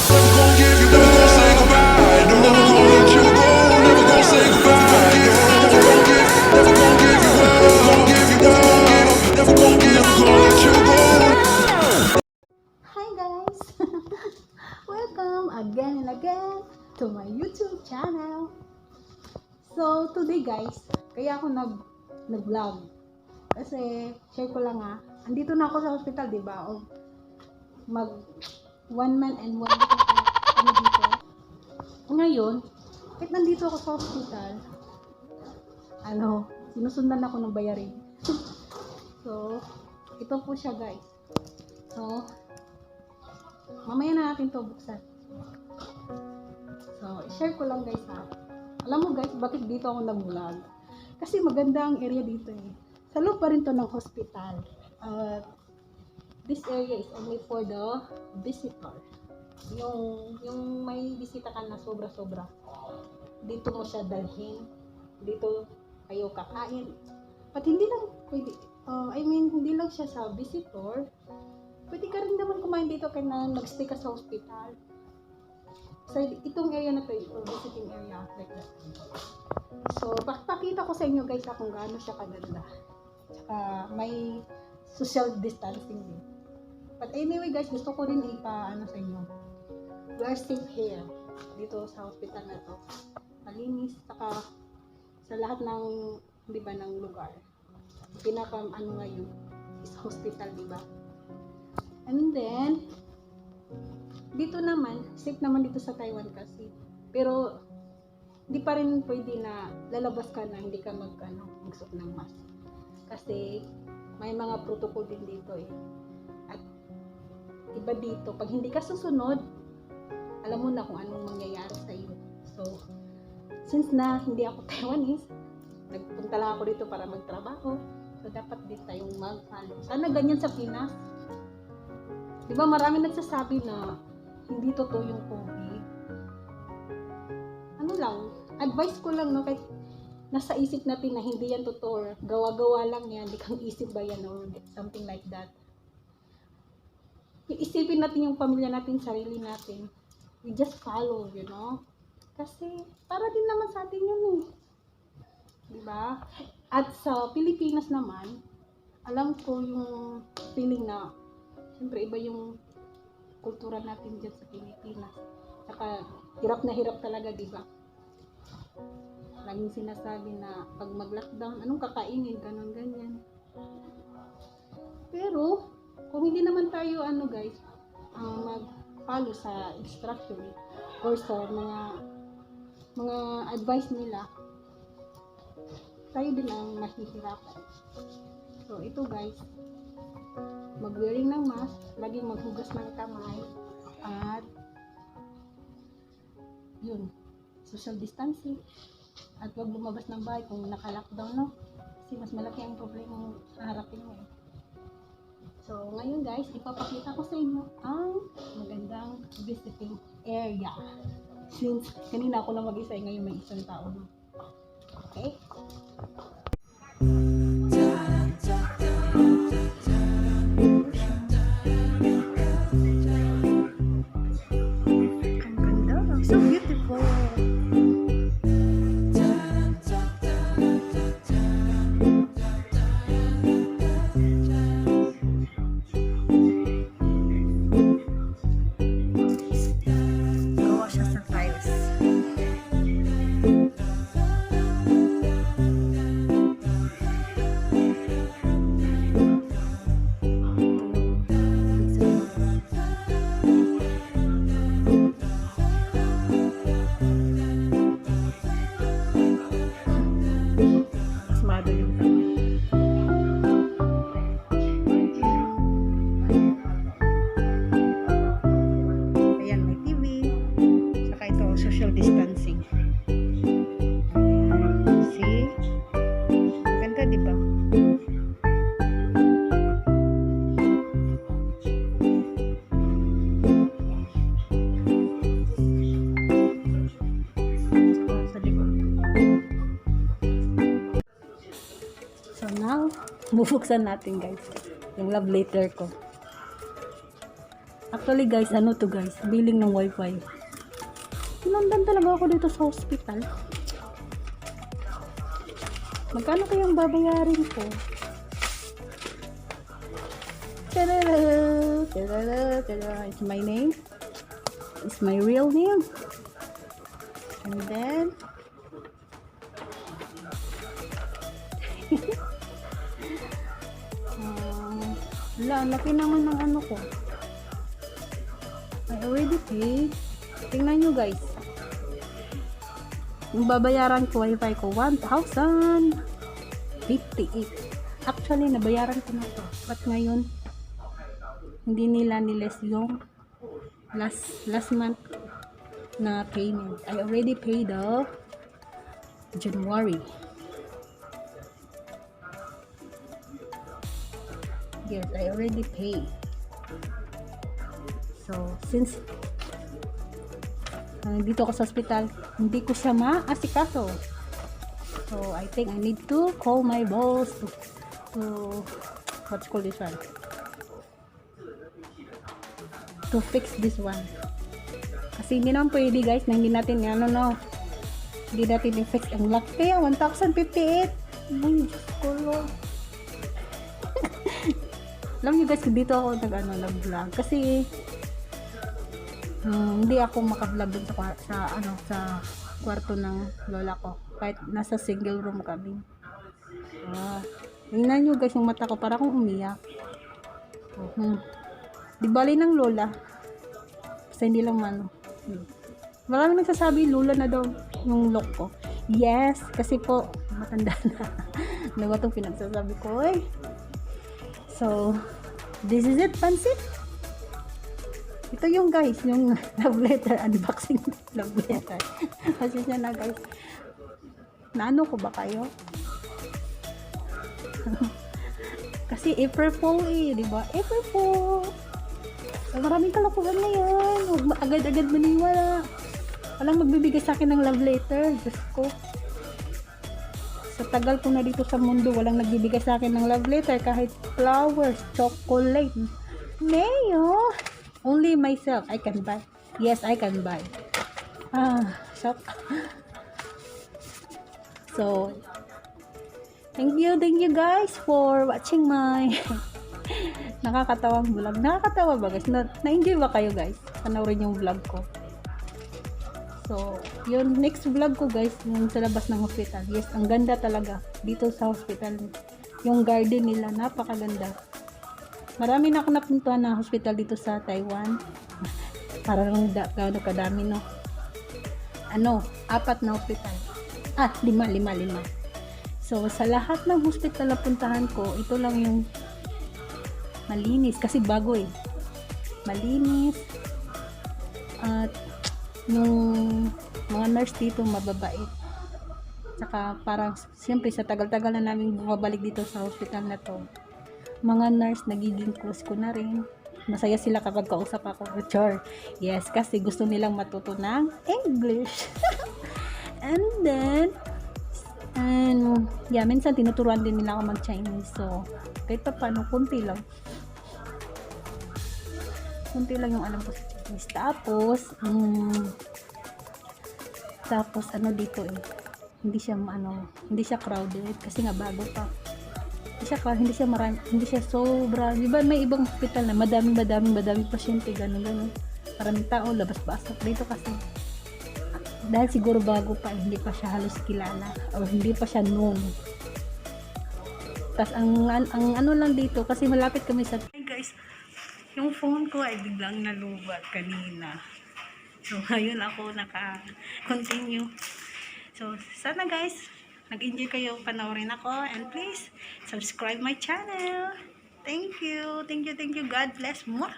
Never gonna give you up, gonna say goodbye. No, never gonna let you go, never gonna say goodbye. No, never gonna give you up, never gonna give you up, never gonna let you go. Hi guys! Welcome again and again to my YouTube channel. So today guys, kaya ako nag-vlog. Kasi share ko lang andito na ako sa hospital, 'di ba? O mag 1 month and 1 week na dito. Ngayon, kahit nandito ako sa hospital, sinusundan ako ng bayarin. So, ito po siya guys. So, mamaya na natin to buksan. So, share ko lang guys Alam mo guys, bakit dito ako nag-vlog? Kasi maganda ang area dito Sa loob pa rin to ng hospital. This area is only for the visitor. Yung may bisita ka na sobra-sobra. Dito mo siya dalhin. Dito kayo kakain. At hindi lang pwede, hindi lang siya sa visitor. Pwede ka rin naman kumain dito kaya nag-stay ka sa hospital. So, itong area na to, visiting area, like that. So, pakita ko sa inyo guys kung gaano siya kaganda. Tsaka, may social distancing din. But anyway guys, gusto ko rin ipaano sa inyo. We are safe here. Dito sa hospital na to. Malinis, tsaka sa lahat ng, di ba, ng lugar. Ngayon is hospital, di ba? And then, dito naman, safe naman dito sa Taiwan kasi. Pero, di pa rin pwede na lalabas ka na hindi ka magsuot ng mask. Kasi, may mga protocol din dito At, iba dito, pag hindi ka susunod, alam mo na kung anong mangyayari sa iyo. So, since na hindi ako Taiwanese, nagpunta lang ako dito para magtrabaho. So, dapat din tayong mag-follow. Sana ganyan sa Pinas. Diba marami nagsasabi na hindi totoo yung COVID. Advice ko lang, kahit nasa isip natin na hindi yan totoo, or gawa-gawa lang yan, di kang isip ba yan, or something like that. Isipin natin yung pamilya natin, sarili natin. We just follow, Kasi, para din naman sa atin yun Diba? At sa Pilipinas naman, alam ko yung feeling na, siyempre iba yung kultura natin dyan sa Pilipinas. Saka, hirap na hirap talaga, diba? Laging sinasabi na, pag mag-lockdown, anong kakainin, ganun, ganyan. Pero, kung hindi naman tayo, guys, mag-follow sa instruction or sa mga advice nila, tayo din ang mahihirapan. So, ito guys, mag-wearing ng mask, laging maghugas ng kamay, at yun, social distancing, at wag lumabas ng bahay kung naka-lockdown, kasi mas malaki ang problema sa harapin mo So, ngayon guys, ipapakita ko sa inyo ang magandang visiting area. Since kanina ako lang mag-isa, ngayon may isang tao Okay? Ang ganda, so beautiful. Gawa siya sa tiles. Social distancing. See? Ganda, di ba? So now, bubuksan natin guys yung love letter ko. Actually guys, ano to guys, billing ng wifi. Sinundan talaga ako dito sa hospital. Magkano kayang babayarin ko? Tadada! Tadada! Tadada! It's my name. It's my real name. And then wala, laki naman ng ano ko. I already paid. Tingnan nyo guys. Yung babayaran ko wifi ko 1,058. Actually nabayaran ko na to. But ngayon hindi nila niles yung last month na payment. I already paid the January. Yes, I already paid. So, since dito ako sa hospital, hindi ko siya maasikaso. So, I think I need to call my boss to what's called this one? To fix this one. Kasi hindi naman pwede guys, na hindi natin hindi natin i-fix ang lock. Kaya 1,058. Ay, Diyos ko Lord. Alam niyo guys, dito ako nag-vlog kasi hindi ako maka-vlog dun sa kwarto ng lola ko. Kahit nasa single room kami. Tingnan niyo guys yung mata ko, para akong umiyak. Di bali ng lola. Kasi hindi lang Maraming nagsasabi lola na daw yung lock ko. Yes, kasi po matanda na. Ano ba itong pinagsasabi ko eh? So, this is it, pansit. Ito yung guys, yung love letter, unboxing love letter. Kasi siya na guys. Naano ko ba kayo? Kasi April Fool eh, di ba? April Fool. So, maraming kalokohan na yan. Huwag agad-agad maniwala. Walang magbibigay sa akin ng love letter. Diyos ko. Sa tagal ko na dito sa mundo, walang nagbibigay sa akin ng love letter, kahit flowers, chocolate, mayo. Only myself I can buy. Yes, I can buy. Shock. So, thank you guys for watching my nakakatawang vlog. Nakakatawa ba guys? Na-enjoy ba kayo guys? Panoorin yung vlog ko. So, yun, next vlog ko guys, yung sa labas ng hospital. Yes, ang ganda talaga dito sa hospital. Yung garden nila, napakaganda. Marami na ako napuntuhan na hospital dito sa Taiwan. Parang gaano kadami, no? 4 na hospital. 5. So, sa lahat ng hospital na puntahan ko, ito lang yung malinis. Kasi bago eh. Malinis. At yung mga nurse dito mababait. Saka parang siyempre sa tagal-tagal na namin bumabalik dito sa hospital na to, mga nurse nagiging close ko na rin. Masaya sila kapag kausap ako. Char. Yes, kasi gusto nilang matuto ng English. And then minsan tinuturuan din nila ako mag-Chinese. So kahit pa paano, kunti lang yung alam ko sa Chinese. Tapos dito eh, hindi siya crowded kasi nga bago pa. Hindi siya sobra. Di ba may ibang hospital na madaming pasyente, ganun. Maraming tao, labas-basok. Dito kasi dahil siguro bago pa, hindi pa siya halos kilala o hindi pa siya known. Tapos ang lang dito, kasi malapit kami sa guys, yung phone ko ay biglang nalubat kanina. So, ngayon ako naka-continue. So, sana guys, nag-enjoy kayo panoorin ako. And please, subscribe my channel. Thank you. God bless. Mwah!